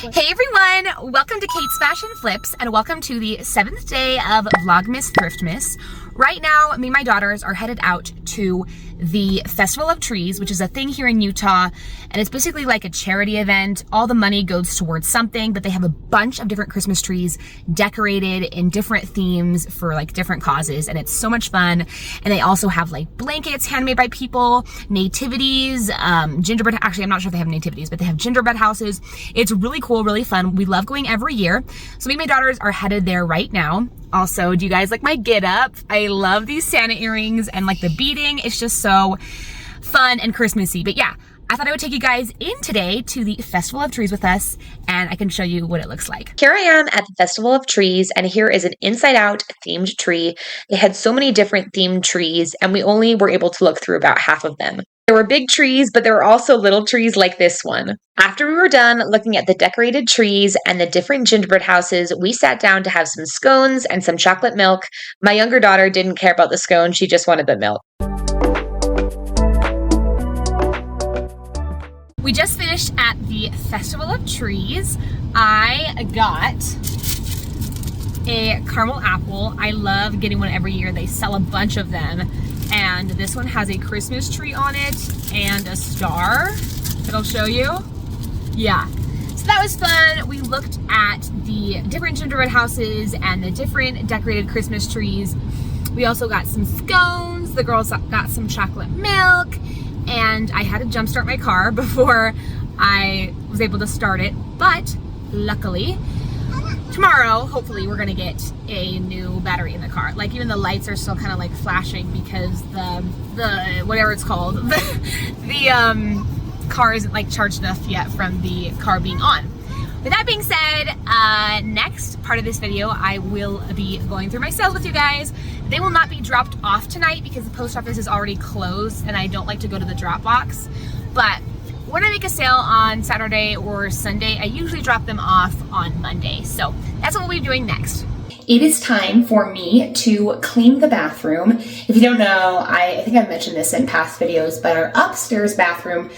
Hey everyone, welcome to Kate's Fashion Flips and welcome to the 7th day of VLOGMAS THRIFTMAS. Right now, me and my daughters are headed out to the Festival of Trees, which is a thing here in Utah, and it's basically like a charity event. All the money goes towards something, but they have a bunch of different Christmas trees decorated in different themes for like different causes, and it's so much fun. And they also have like blankets handmade by people, nativities, gingerbread, actually I'm not sure if they have nativities, but they have gingerbread houses. It's really cool, really fun. We love going every year. So me and my daughters are headed there right now. Also, do you guys like my get up? I love these Santa earrings and like the beading. It's just so fun and Christmassy. But yeah, I thought I would take you guys in today to the Festival of Trees with us, and I can show you what it looks like. Here I am at the Festival of Trees, and here is an inside out themed tree. They had so many different themed trees, and we only were able to look through about half of them. There were big trees, but there were also little trees like this one. After we were done looking at the decorated trees and the different gingerbread houses, we sat down to have some scones and some chocolate milk. My younger daughter didn't care about the scone, she just wanted the milk. We just finished at the Festival of Trees. I got a caramel apple. I love getting one every year. They sell a bunch of them. And this one has a Christmas tree on it and a star that I'll show you. Yeah, so that was fun. We looked at the different gingerbread houses and the different decorated Christmas trees. We also got some scones. The girls got some chocolate milk, and I had to jump start my car before I was able to start it. But luckily, tomorrow, hopefully, we're gonna get a new battery in the car. Like even the lights are still kind of like flashing because the whatever it's called, the car isn't like charged enough yet from the car being on. With that being said, next part of this video, I will be going through my sales with you guys. They will not be dropped off tonight because the post office is already closed and I don't like to go to the drop box. But when I make a sale on Saturday or Sunday, I usually drop them off on Monday. So that's what we'll be doing next. It is time for me to clean the bathroom. If you don't know, I think I've mentioned this in past videos, but our upstairs bathroom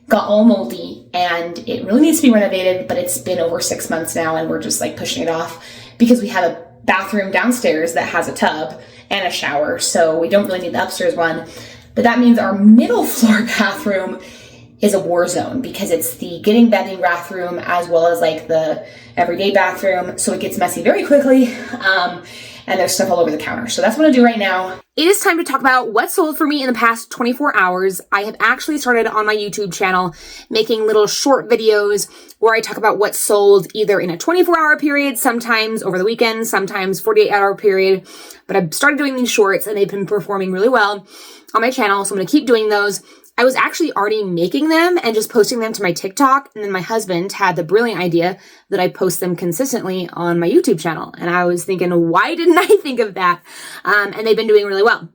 got all moldy and it really needs to be renovated, but it's been over 6 months now and we're just like pushing it off because we have a bathroom downstairs that has a tub and a shower, so we don't really need the upstairs one. But that means our middle floor bathroom is a war zone because it's the getting bedding bathroom as well as like the everyday bathroom, so it gets messy very quickly, and there's stuff all over the counter. So that's what I do right now. It is time to talk about what sold for me in the past 24 hours. I have actually started on my YouTube channel making little short videos where I talk about what sold either in a 24-hour period, sometimes over the weekend, sometimes 48-hour period. But I've started doing these shorts and they've been performing really well on my channel, so I'm going to keep doing those. I was actually already making them and just posting them to my TikTok, and then my husband had the brilliant idea that I post them consistently on my YouTube channel. And I was thinking, why didn't I think of that? And they've been doing really well.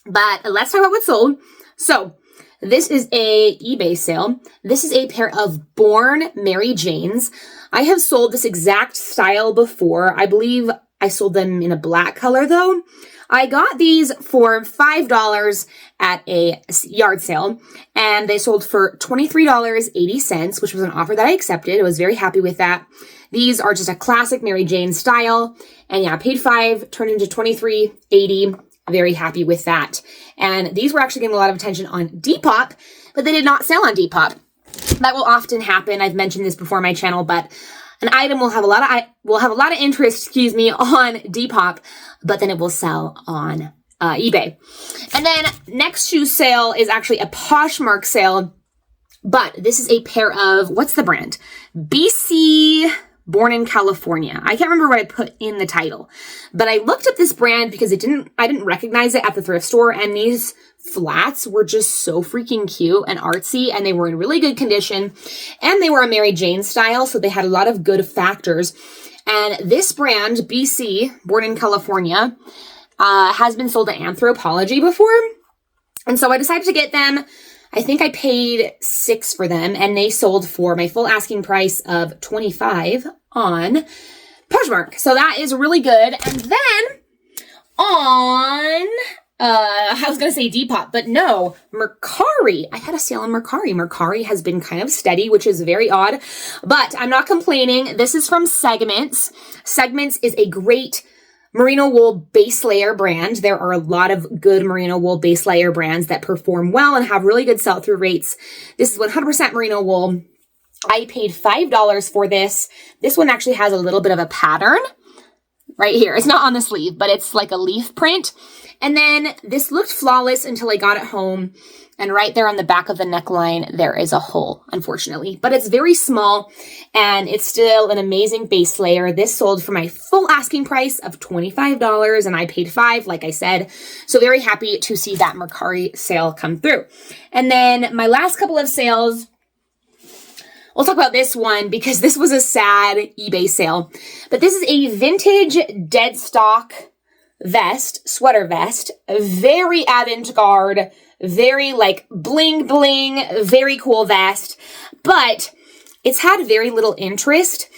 But let's talk about what sold. So this is a eBay sale. This is a pair of Born Mary Janes. I have sold this exact style before. I believe I sold them in a black color though. I got these for $5 at a yard sale, and they sold for $23.80, which was an offer that I accepted. I was very happy with that. These are just a classic Mary Jane style, and yeah, I paid $5, turned into $23.80. Very happy with that. And these were actually getting a lot of attention on Depop, but they did not sell on Depop. That will often happen. I've mentioned this before on my channel, but an item will have a lot of interest, on Depop, but then it will sell on eBay. And then next shoe sale is actually a Poshmark sale, but this is a pair of, what's the brand? BC Born in California. I can't remember what I put in the title, but I looked up this brand because I didn't recognize it at the thrift store, and these flats were just so freaking cute and artsy, and they were in really good condition, and they were a Mary Jane style, so they had a lot of good factors. And this brand, BC, Born in California, has been sold at Anthropologie before, and so I decided to get them. I think I paid $6 for them, and they sold for my full asking price of $25 on Poshmark. So that is really good. And then on I was going to say Depop, but no, Mercari. I had a sale on Mercari. Mercari has been kind of steady, which is very odd, but I'm not complaining. This is from Segments. Segments is a great merino wool base layer brand. There are a lot of good merino wool base layer brands that perform well and have really good sell-through rates. This is 100% merino wool. I paid $5 for this. This one actually has a little bit of a pattern right here. It's not on the sleeve, but it's like a leaf print. And then this looked flawless until I got it home. And right there on the back of the neckline, there is a hole, unfortunately. But it's very small and it's still an amazing base layer. This sold for my full asking price of $25 and I paid $5, like I said. So very happy to see that Mercari sale come through. And then my last couple of sales, we'll talk about this one because this was a sad eBay sale. But this is a vintage dead stock vest, sweater vest, very avant-garde, very like bling bling, very cool vest, but it's had very little interest.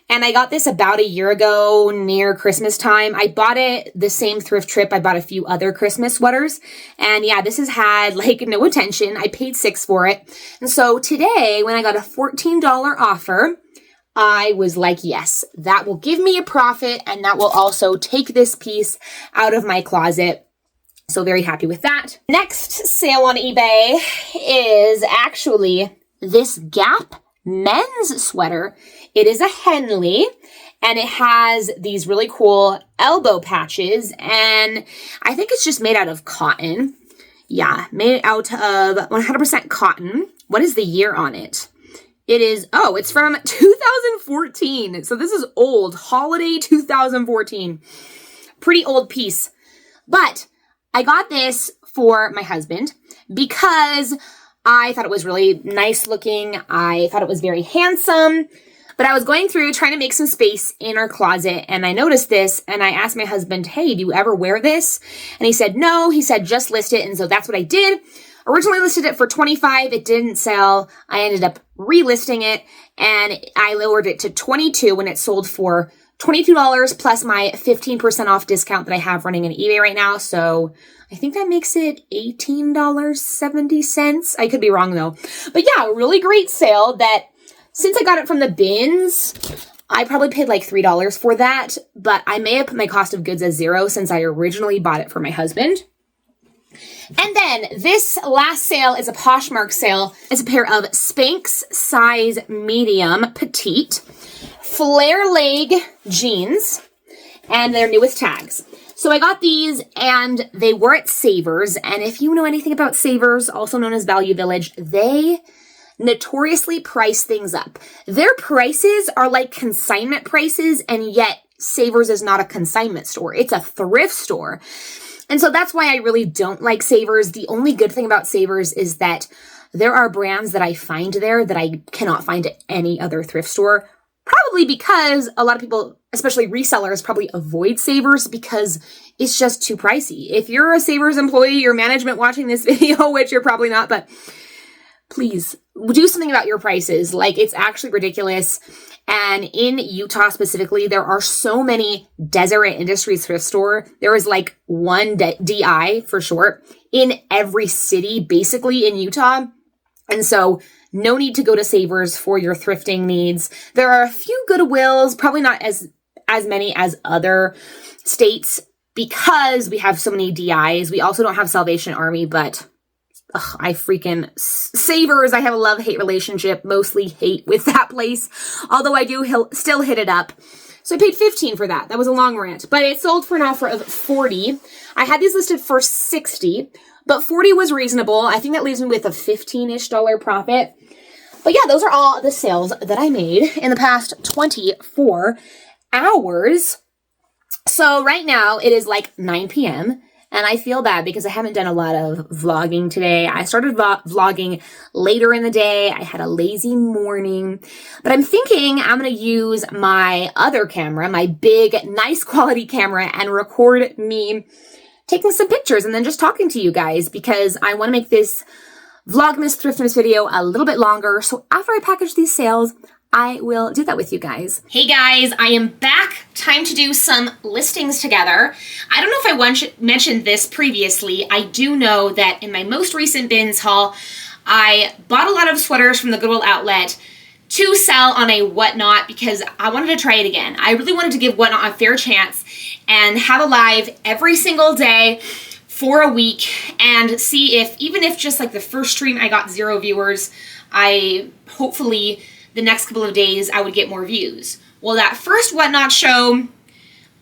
And I got this about a year ago near Christmas time. I bought it the same thrift trip. I bought a few other Christmas sweaters. And yeah, this has had like no attention. I paid $6 for it. And so today when I got a $14 offer, I was like, yes, that will give me a profit and that will also take this piece out of my closet. So very happy with that. Next sale on eBay is actually this Gap men's sweater. It is a Henley and it has these really cool elbow patches and I think it's just made out of cotton. Yeah, made out of 100% cotton. What is the year on it? It is, oh, it's from 2014. So this is old, holiday 2014. Pretty old piece. But I got this for my husband because I thought it was really nice looking. I thought it was very handsome. But I was going through trying to make some space in our closet and I noticed this and I asked my husband, hey, do you ever wear this? And he said, no. He said, just list it. And so that's what I did. Originally listed it for $25. It didn't sell. I ended up relisting it and I lowered it to $22 when it sold for $22 plus my 15% off discount that I have running on eBay right now. So I think that makes it $18.70. I could be wrong though. But yeah, really great sale that since I got it from the bins, I probably paid like $3 for that, but I may have put my cost of goods as $0 since I originally bought it for my husband. And then this last sale is a Poshmark sale. It's a pair of Spanx size medium petite flare leg jeans and they're new with tags. So I got these and they were at Savers. And if you know anything about Savers, also known as Value Village, they notoriously price things up. Their prices are like consignment prices and yet Savers is not a consignment store. It's a thrift store. And so that's why I really don't like Savers. The only good thing about Savers is that there are brands that I find there that I cannot find at any other thrift store. Probably because a lot of people, especially resellers, probably avoid Savers because it's just too pricey. If you're a Savers employee or management watching this video, which you're probably not, but please do something about your prices. Like, it's actually ridiculous. And in Utah specifically, there are so many Deseret Industries thrift store. There is like one DI for short in every city, basically in Utah. And so no need to go to Savers for your thrifting needs. There are a few Goodwills, probably not as many as other states because we have so many DIs. We also don't have Salvation Army, but I freaking Savers. I have a love-hate relationship, mostly hate with that place. Although I do still hit it up. So I paid $15 for that. That was a long rant, but it sold for an offer of $40. I had these listed for $60, but $40 was reasonable. I think that leaves me with a $15-ish profit. But yeah, those are all the sales that I made in the past 24 hours. So right now it is like 9 p.m. And I feel bad because I haven't done a lot of vlogging today. I started vlogging later in the day. I had a lazy morning. But I'm thinking I'm going to use my other camera, my big, nice quality camera, and record me taking some pictures and then just talking to you guys because I want to make this VLOGMAS THRIFTMAS video a little bit longer. So after I package these sales, I will do that with you guys. Hey guys, I am back. Time to do some listings together. I don't know if I once mentioned this previously. I do know that in my most recent bins haul, I bought a lot of sweaters from the Goodwill outlet to sell on a Whatnot because I wanted to try it again. I really wanted to give Whatnot a fair chance and have a live every single day for a week and see if, even if just like the first stream I got 0 viewers, hopefully the next couple of days I would get more views. Well, that first Whatnot show,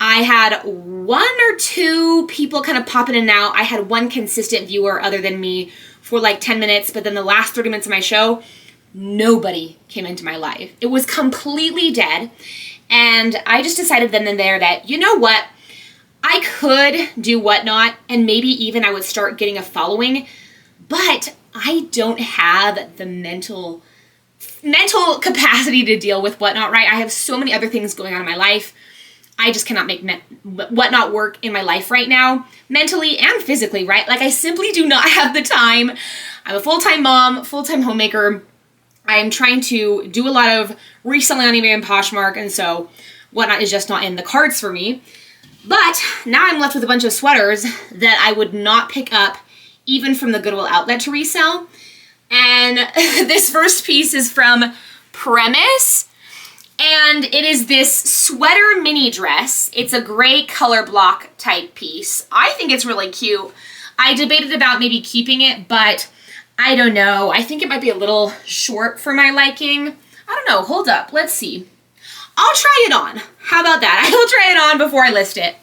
I had 1 or 2 people kind of popping in and out. I had 1 consistent viewer other than me for like 10 minutes, but then the last 30 minutes of my show, nobody came into my live. It was completely dead. And I just decided then and there that, you know what? I could do Whatnot and maybe even I would start getting a following, but I don't have the mental capacity to deal with Whatnot, right? I have so many other things going on in my life. I just cannot make Whatnot work in my life right now, mentally and physically, right? Like I simply do not have the time. I'm a full-time mom, full-time homemaker. I'm trying to do a lot of reselling on eBay and Poshmark, and so Whatnot is just not in the cards for me. But now I'm left with a bunch of sweaters that I would not pick up even from the Goodwill outlet to resell. And this first piece is from Premise, and it is this sweater mini dress. It's a gray color block type piece. I think it's really cute. I debated about maybe keeping it, but I don't know. I think it might be a little short for my liking. I don't know. Hold up. Let's see. I'll try it on. How about that? I will try it on before I list it.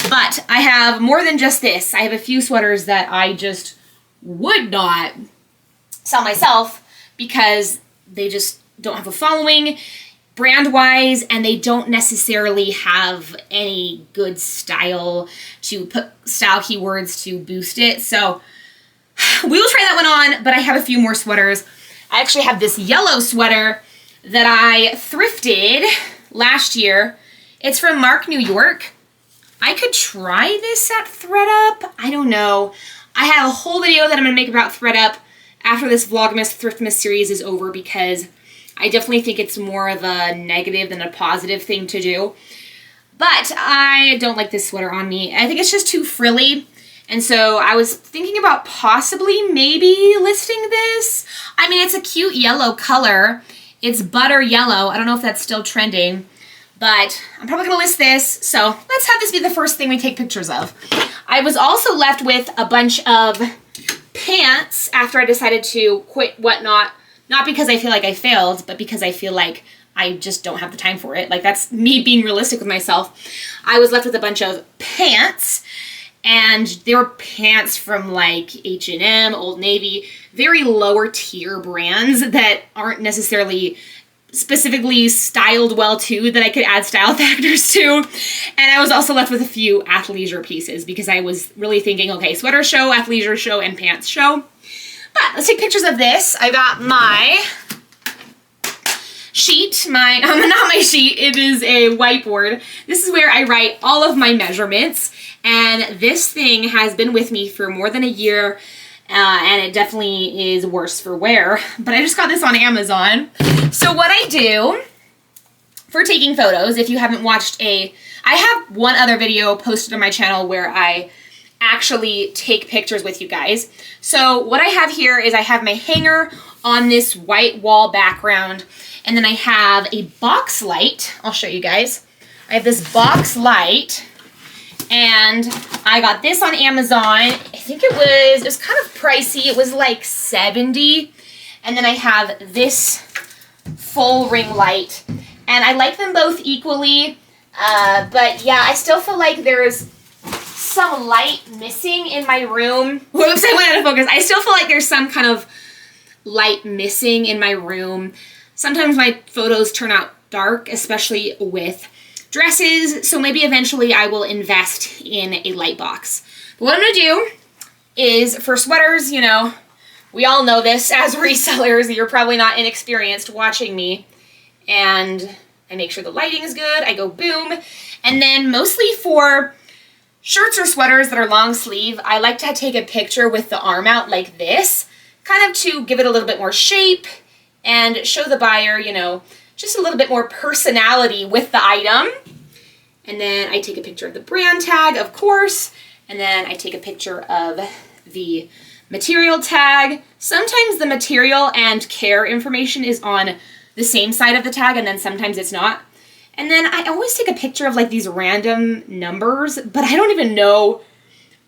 But I have more than just this. I have a few sweaters that I just would not sell myself because they just don't have a following brand-wise, and they don't necessarily have any good style to put style keywords to boost it. So we will try that one on, but I have a few more sweaters. I actually have this yellow sweater that I thrifted last year. It's from Mark, New York. I could try this at ThredUp. I don't know. I have a whole video that I'm going to make about ThredUp after this VLOGMAS THRIFTMAS series is over because I definitely think it's more of a negative than a positive thing to do. But I don't like this sweater on me. I think it's just too frilly. And so I was thinking about possibly maybe listing this. I mean, it's a cute yellow color. It's butter yellow. I don't know if that's still trending, but I'm probably going to list this. So let's have this be the first thing we take pictures of. I was also left with a bunch of pants after I decided to quit Whatnot. Not because I feel like I failed, but because I feel like I just don't have the time for it. Like, that's me being realistic with myself. I was left with a bunch of pants, and they were pants from like H&M, Old Navy, very lower tier brands that aren't necessarily specifically styled well too, that I could add style factors to. And I was also left with a few athleisure pieces because I was really thinking, okay, sweater show, athleisure show, and pants show. But let's take pictures of this. I got my sheet, not my sheet, it is a whiteboard. This is where I write all of my measurements, and this thing has been with me for more than a year, and it definitely is worse for wear, but I just got this on Amazon. So what I do for taking photos, if you haven't watched I have one other video posted on my channel where I actually take pictures with you guys. So what I have here is I have my hanger on this white wall background, and then I have a box light. I'll show you guys. I have this box light, and I got this on Amazon. I think it was kind of pricey. It was like $70. And then I have this full ring light, and I like them both equally. But yeah, I still feel like there's some light missing in my room. Whoops, I went out of focus. I still feel like there's some kind of light missing in my room. Sometimes my photos turn out dark, especially with dresses, so maybe eventually I will invest in a light box. But what I'm gonna do is, for sweaters, you know, we all know this as resellers, you're probably not inexperienced watching me, and I make sure the lighting is good, I go boom, and then mostly for shirts or sweaters that are long sleeve, I like to take a picture with the arm out like this, kind of to give it a little bit more shape and show the buyer, you know, just a little bit more personality with the item. And then I take a picture of the brand tag, of course, and then I take a picture of the material tag. Sometimes the material and care information is on the same side of the tag, and then sometimes it's not. And then I always take a picture of like these random numbers, but I don't even know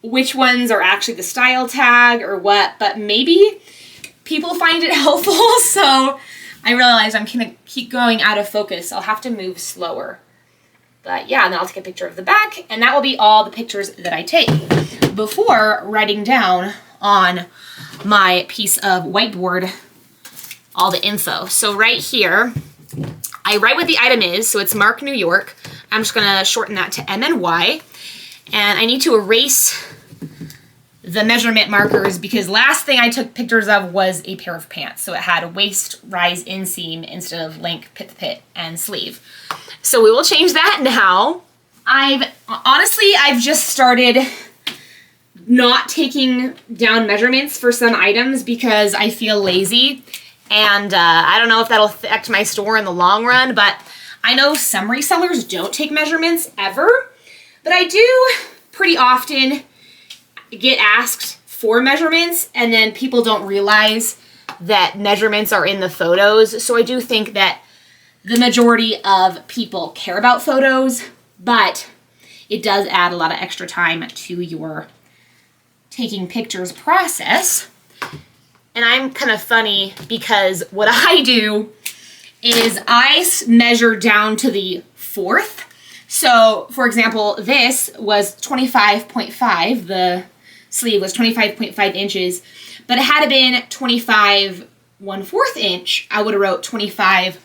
which ones are actually the style tag or what, but maybe people find it helpful. So I realize I'm gonna keep going out of focus. I'll have to move slower. But yeah, and then I'll take a picture of the back, and that will be all the pictures that I take before writing down on my piece of whiteboard all the info. So right here, I write what the item is, so it's Mark, New York. I'm just gonna shorten that to MNY. And I need to erase the measurement markers because last thing I took pictures of was a pair of pants. So it had a waist, rise, inseam instead of length, pit, and sleeve. So we will change that now. I've just started not taking down measurements for some items because I feel lazy. And I don't know if that'll affect my store in the long run, but I know some resellers don't take measurements ever, but I do pretty often get asked for measurements, and then people don't realize that measurements are in the photos. So I do think that the majority of people care about photos, but it does add a lot of extra time to your taking pictures process. And I'm kind of funny because what I do is I measure down to the fourth. So for example, this was 25.5, the sleeve was 25.5 inches, but it had been 25 1/4 inch, I would have wrote 25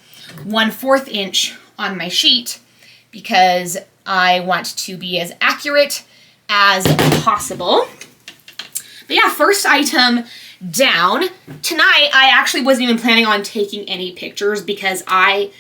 1/4 inch on my sheet because I want to be as accurate as possible. But yeah, first item down. Tonight, I actually wasn't even planning on taking any pictures because I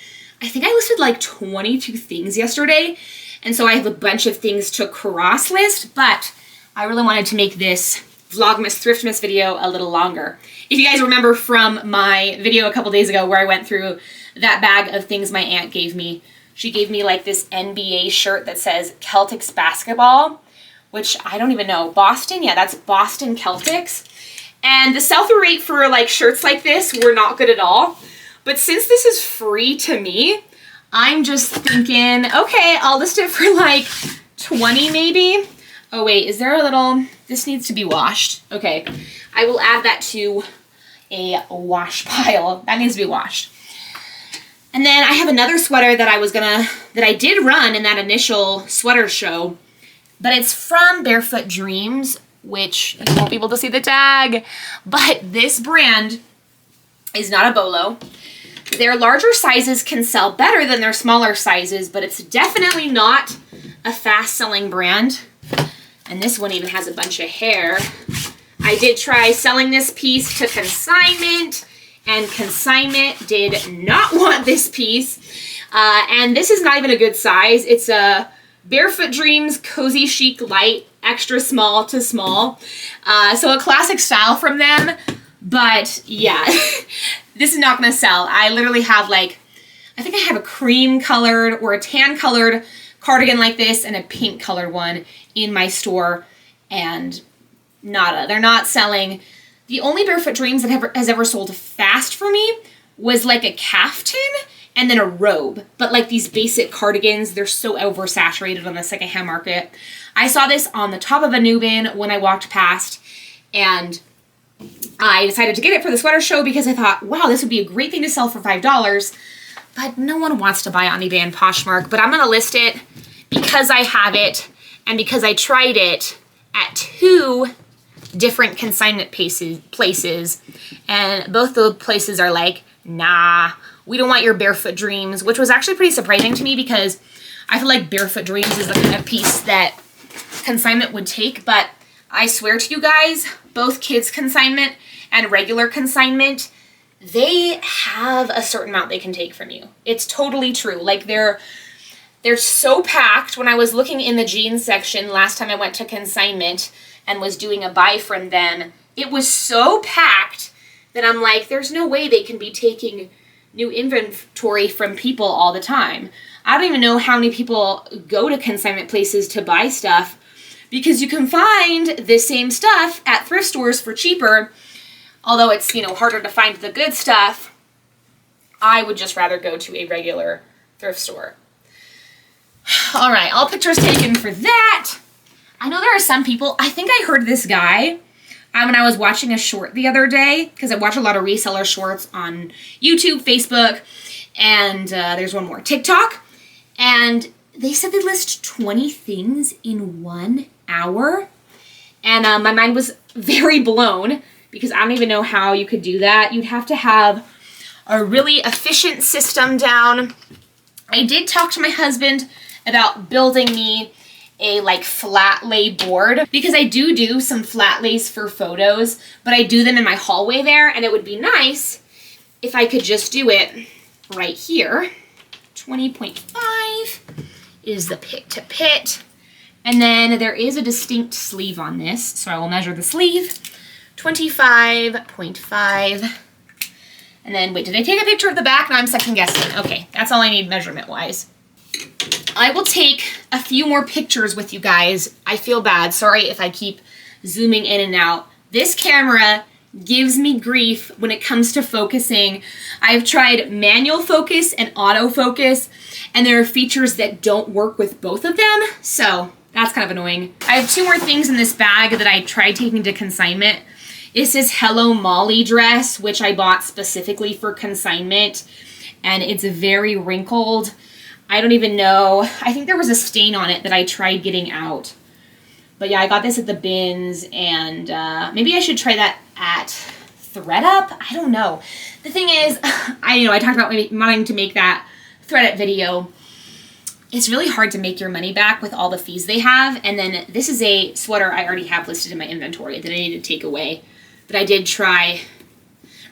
think I listed like 22 things yesterday. And so I have a bunch of things to cross list, but I really wanted to make this VLOGMAS THRIFTMAS video a little longer. If you guys remember from my video a couple days ago where I went through that bag of things my aunt gave me, she gave me like this NBA shirt that says Celtics basketball, which I don't even know. Boston? Yeah, that's Boston Celtics. And the sell-through rate for like shirts like this were not good at all. But since this is free to me, I'm just thinking, okay, I'll list it for like 20 maybe. Oh wait, is there a little, this needs to be washed. Okay, I will add that to a wash pile. That needs to be washed. And then I have another sweater that I did run in that initial sweater show, but it's from Barefoot Dreams, which you won't be able to see the tag, but this brand is not a bolo. Their larger sizes can sell better than their smaller sizes, but it's definitely not a fast-selling brand. And this one even has a bunch of hair. I did try selling this piece to consignment, and consignment did not want this piece. And this is not even a good size. It's a Barefoot Dreams Cozy Chic Light, extra small to small. So a classic style from them. But yeah, this is not going to sell. I literally have like, I think I have a cream colored or a tan colored cardigan like this and a pink colored one in my store, and nada. They're not selling. The only Barefoot Dreams that has ever sold fast for me was like a caftan and then a robe. But like these basic cardigans, they're so oversaturated on the secondhand market. I saw this on the top of a new bin when I walked past, and I decided to get it for the sweater show because I thought, wow, this would be a great thing to sell for $5. But no one wants to buy on eBay and Poshmark. But I'm going to list it because I have it and because I tried it at 2 different consignment places. And both the places are like, nah, we don't want your Barefoot Dreams, which was actually pretty surprising to me because I feel like Barefoot Dreams is the kind of piece that consignment would take. But I swear to you guys, both kids consignment and regular consignment, they have a certain amount they can take from you. It's totally true. Like they're so packed. When I was looking in the jeans section last time I went to consignment and was doing a buy from them, it was so packed that I'm like, there's no way they can be taking new inventory from people all the time. I don't even know how many people go to consignment places to buy stuff, because you can find this same stuff at thrift stores for cheaper. Although it's, you know, harder to find the good stuff, I would just rather go to a regular thrift store. All right, all pictures taken for that. I know there are some people, I think I heard this guy when I was watching a short the other day, because I watch a lot of reseller shorts on YouTube, Facebook, and there's one more, TikTok. And they said they list 20 things in 1 hour. And my mind was very blown, because I don't even know how you could do that. You'd have to have a really efficient system down. I did talk to my husband about building me a like flat lay board, because I do some flat lays for photos, but I do them in my hallway there, and it would be nice if I could just do it right here. 20.5 is the pit to pit. And then there is a distinct sleeve on this, so I will measure the sleeve. 25.5. And then, wait, did I take a picture of the back? Now I'm second guessing. Okay, that's all I need measurement-wise. I will take a few more pictures with you guys. I feel bad. Sorry if I keep zooming in and out. This camera gives me grief when it comes to focusing. I've tried manual focus and autofocus, and there are features that don't work with both of them, so that's kind of annoying. I have 2 more things in this bag that I tried taking to consignment. It's this Hello Molly dress, which I bought specifically for consignment, and it's very wrinkled. I don't even know. I think there was a stain on it that I tried getting out. But yeah, I got this at the bins, and maybe I should try that at ThredUp. I don't know. The thing is, I talked about maybe wanting to make that ThredUp video. It's really hard to make your money back with all the fees they have. And then this is a sweater I already have listed in my inventory that I need to take away. But I did try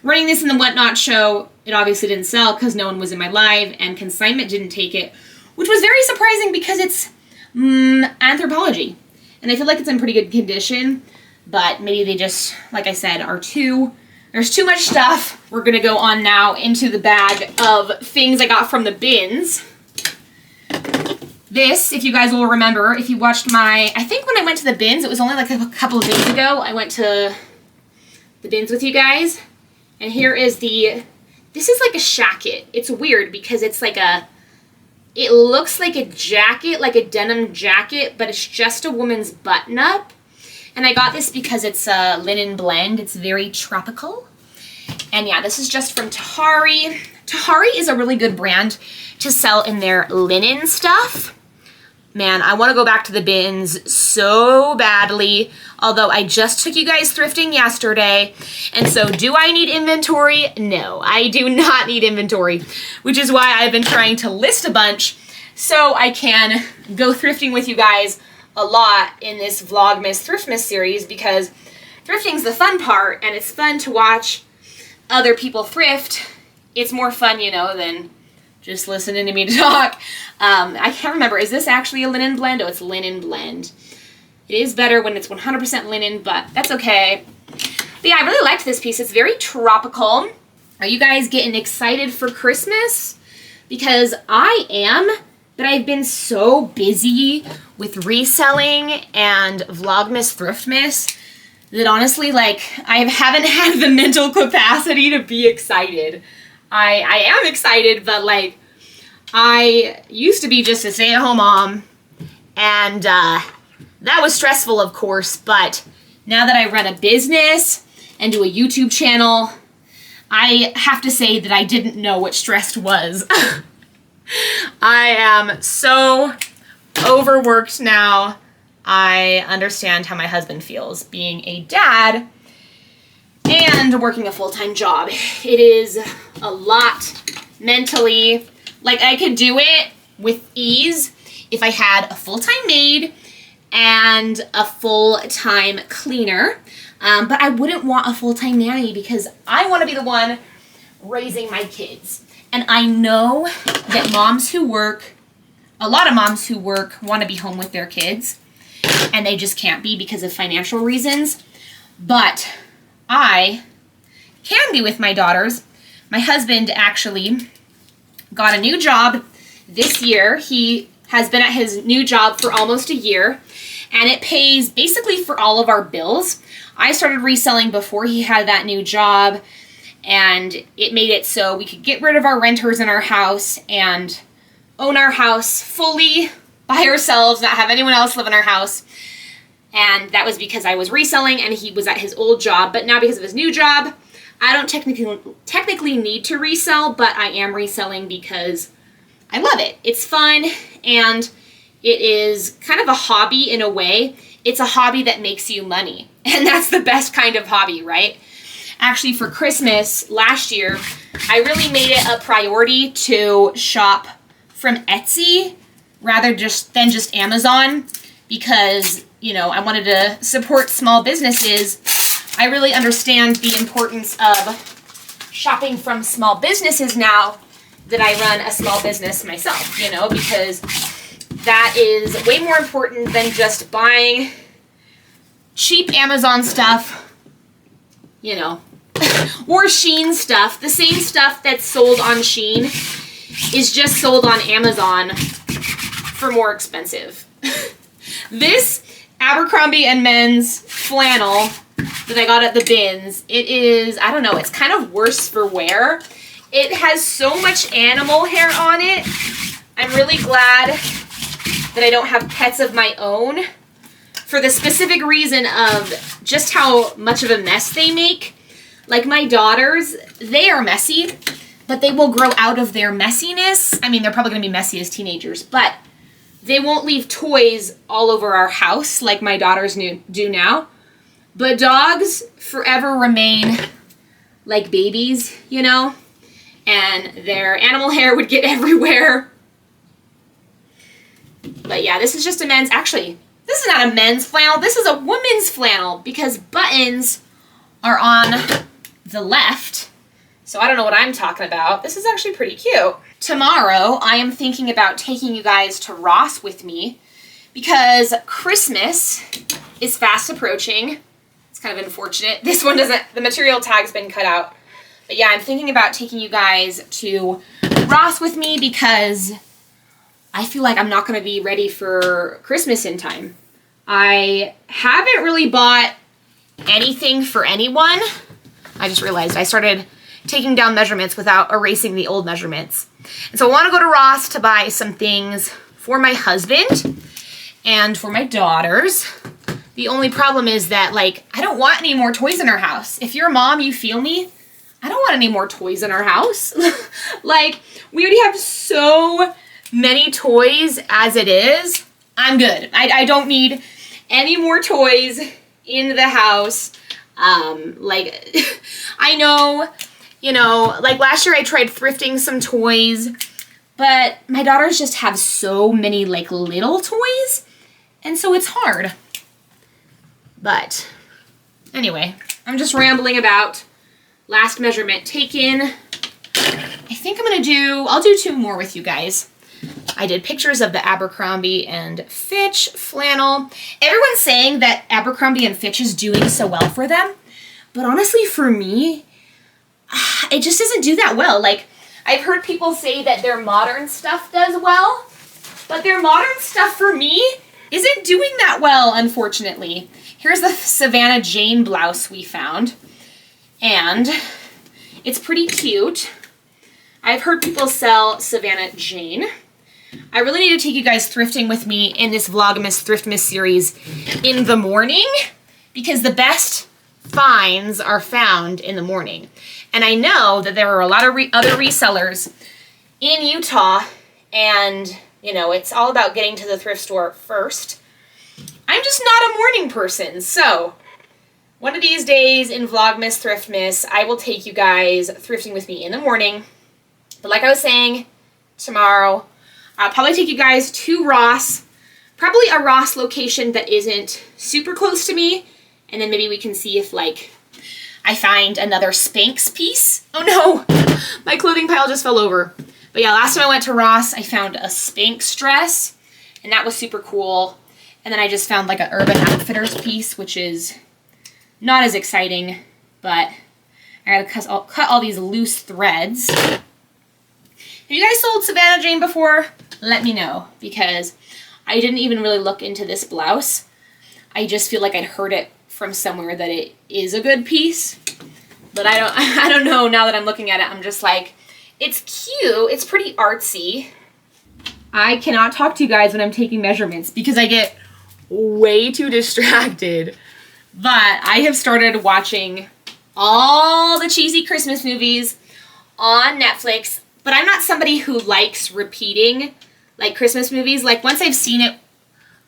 running this in the Whatnot show. It obviously didn't sell because no one was in my live, and consignment didn't take it, which was very surprising because it's Anthropologie. And I feel like it's in pretty good condition, but maybe they just, like I said, there's too much stuff. We're gonna go on now into the bag of things I got from the bins. This, if you guys will remember, if you watched I think when I went to the bins, it was only like a couple of days ago, I went to the bins with you guys. And here is this is like a shacket. It's weird because it's like it looks like a jacket, like a denim jacket, but it's just a woman's button-up. And I got this because it's a linen blend. It's very tropical. And yeah, this is just from Tahari. Tahari is a really good brand to sell in their linen stuff. Man, I want to go back to the bins so badly. Although I just took you guys thrifting yesterday. And so do I need inventory? No, I do not need inventory. Which is why I've been trying to list a bunch so I can go thrifting with you guys a lot in this VLOGMAS THRIFTMAS series, because thrifting's the fun part, and it's fun to watch other people thrift. It's more fun, than just listening to me talk. I can't remember. Is this actually a linen blend? Oh, it's linen blend. It is better when it's 100% linen, but that's okay. But yeah, I really liked this piece. It's very tropical. Are you guys getting excited for Christmas? Because I am, but I've been so busy with reselling and VLOGMAS THRIFTMAS that honestly, I haven't had the mental capacity to be excited. I am excited, but I used to be just a stay-at-home mom, and that was stressful, of course, but now that I run a business and do a YouTube channel, I have to say that I didn't know what stress was. I am so overworked now. I understand how my husband feels being a dad and working a full-time job. It is a lot mentally. I could do it with ease if I had a full-time maid and a full-time cleaner, but I wouldn't want a full-time nanny because I want to be the one raising my kids. And I know that a lot of moms who work want to be home with their kids, and they just can't be because of financial reasons. But I can be with my daughters, My husband actually got a new job this year. He has been at his new job for almost a year, and it pays basically for all of our bills. I started reselling before he had that new job, and it made it so we could get rid of our renters in our house and own our house fully by ourselves, not have anyone else live in our house. And that was because I was reselling and he was at his old job. But now because of his new job, I don't technically need to resell, but I am reselling because I love it. It's fun, and it is kind of a hobby in a way. It's a hobby that makes you money, and that's the best kind of hobby, right? Actually, for Christmas last year, I really made it a priority to shop from Etsy rather than just Amazon, because, you know, I wanted to support small businesses. I really understand the importance of shopping from small businesses now that I run a small business myself, you know, because that is way more important than just buying cheap Amazon stuff, you know, or Shein stuff. The same stuff that's sold on Shein is just sold on Amazon for more expensive. This Abercrombie & Men's flannel that I got at the bins, it is, I don't know, it's kind of worse for wear. It has so much animal hair on it. I'm really glad that I don't have pets of my own, for the specific reason of just how much of a mess they make. Like my daughters, they are messy, but they will grow out of their messiness. I mean, they're probably going to be messy as teenagers, but they won't leave toys all over our house like my daughters do now. But dogs forever remain like babies, you know? And their animal hair would get everywhere. But yeah, this is just a men's, actually, this is not a men's flannel, this is a woman's flannel, because buttons are on the left. So I don't know what I'm talking about. This is actually pretty cute. Tomorrow, I am thinking about taking you guys to Ross with me because Christmas is fast approaching. It's kind of unfortunate. This one doesn't, the material tag's been cut out. But yeah, I'm thinking about taking you guys to Ross with me because I feel like I'm not going to be ready for Christmas in time. I haven't really bought anything for anyone. I just realized I started taking down measurements without erasing the old measurements. And so I want to go to Ross to buy some things for my husband and for my daughters. The only problem is that, like, I don't want any more toys in our house. If you're a mom, you feel me. I don't want any more toys in our house. Like, we already have so many toys as it is. I'm good. I don't need any more toys in the house. Like, I know, you know, like last year I tried thrifting some toys, but my daughters just have so many, like, little toys, and so it's hard. But anyway, I'm just rambling about. Last measurement taken. I think I'll do 2 more with you guys. I did pictures of the Abercrombie & Fitch flannel. Everyone's saying that Abercrombie & Fitch is doing so well for them, but honestly for me, it just doesn't do that well. Like, I've heard people say that their modern stuff does well, but their modern stuff for me isn't doing that well, unfortunately. Here's the Savannah Jane blouse we found. And it's pretty cute. I've heard people sell Savannah Jane. I really need to take you guys thrifting with me in this VLOGMAS THRIFTMAS series in the morning, because the best finds are found in the morning. And I know that there are a lot of other resellers in Utah, and, you know, it's all about getting to the thrift store first. I'm just not a morning person, so one of these days in VLOGMAS THRIFTMAS, I will take you guys thrifting with me in the morning. But like I was saying, tomorrow, I'll probably take you guys to Ross, probably a Ross location that isn't super close to me, and then maybe we can see if, like, I find another Spanx piece. Oh no, my clothing pile just fell over. But yeah, last time I went to Ross, I found a Spanx dress, and that was super cool. And then I just found like an Urban Outfitters piece, which is not as exciting, but I gotta cut all these loose threads. Have you guys sold Savannah Jane before? Let me know, because I didn't even really look into this blouse. I just feel like I'd heard it from somewhere that it is a good piece. But I don't know, now that I'm looking at it, I'm just like, it's cute, it's pretty artsy. I cannot talk to you guys when I'm taking measurements because I get way too distracted. But I have started watching all the cheesy Christmas movies on Netflix, but I'm not somebody who likes repeating like Christmas movies. Like once I've seen it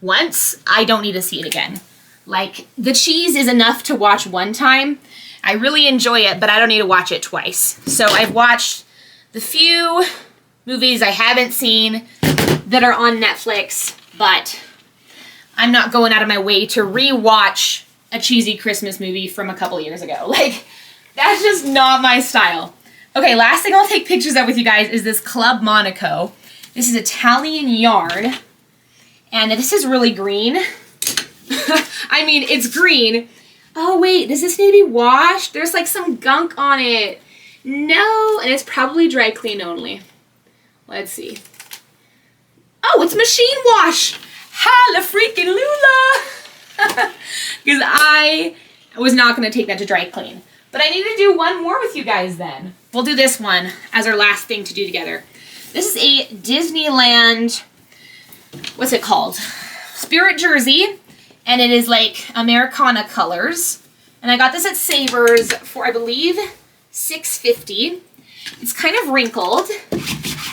once, I don't need to see it again. Like the cheese is enough to watch one time. I really enjoy it, but I don't need to watch it twice. So I've watched the few movies I haven't seen that are on Netflix, but I'm not going out of my way to re-watch a cheesy Christmas movie from a couple years ago. Like, that's just not my style. Okay, last thing I'll take pictures of with you guys is this Club Monaco. This is Italian yarn, and this is really green. I mean, it's green. Oh wait, does this need to be washed? There's like some gunk on it. No, and it's probably dry clean only. Let's see. Oh, it's machine wash. Holla freaking Lula. Because I was not going to take that to dry clean. But I need to do one more with you guys then. We'll do this one as our last thing to do together. This is a Disneyland, what's it called? Spirit jersey. And it is like Americana colors. And I got this at Savers for, I believe, $6.50. It's kind of wrinkled,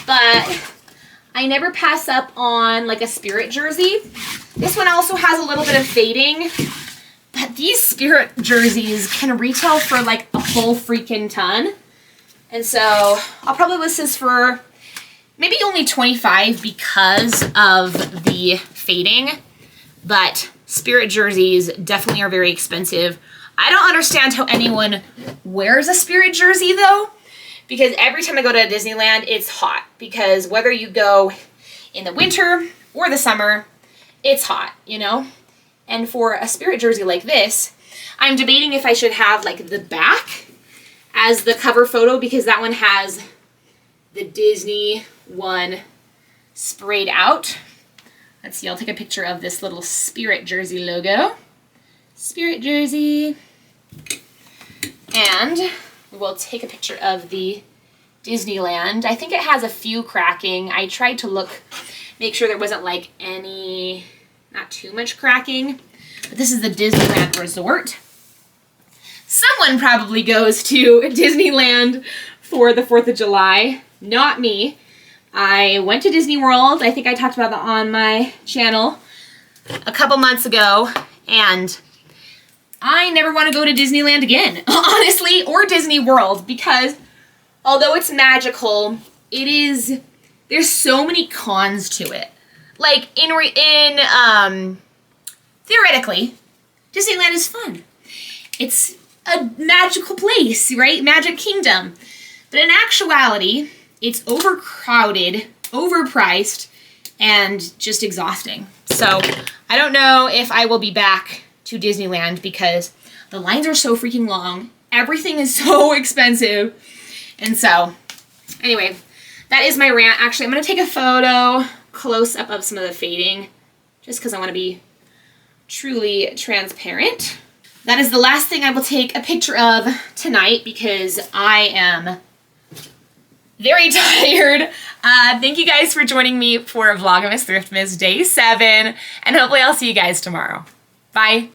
but I never pass up on like a Spirit jersey. This one also has a little bit of fading, but these Spirit jerseys can retail for like a whole freaking ton. And so I'll probably list this for maybe only $25 because of the fading, but Spirit jerseys definitely are very expensive. I don't understand how anyone wears a Spirit jersey though, because every time I go to Disneyland, it's hot. Because whether you go in the winter or the summer, it's hot, you know? And for a Spirit jersey like this, I'm debating if I should have like the back as the cover photo, because that one has the Disney one sprayed out. Let's see, I'll take a picture of this little Spirit jersey logo. Spirit jersey. And we'll take a picture of the Disneyland. I think it has a few cracking. I tried to make sure there wasn't like any, not too much cracking. But this is the Disneyland Resort. Someone probably goes to Disneyland for the 4th of July. Not me. I went to Disney World. I think I talked about that on my channel a couple months ago. And I never want to go to Disneyland again, honestly, or Disney World, because although it's magical, there's so many cons to it. Like, theoretically, Disneyland is fun. It's a magical place, right? Magic Kingdom. But in actuality, it's overcrowded, overpriced, and just exhausting. So I don't know if I will be back to Disneyland because the lines are so freaking long. Everything is so expensive. And so, anyway, that is my rant. Actually, I'm going to take a photo close up of some of the fading just because I want to be truly transparent. That is the last thing I will take a picture of tonight because I am very tired. Thank you guys for joining me for VLOGMAS THRIFTMAS Day 7, and hopefully I'll see you guys tomorrow. Bye.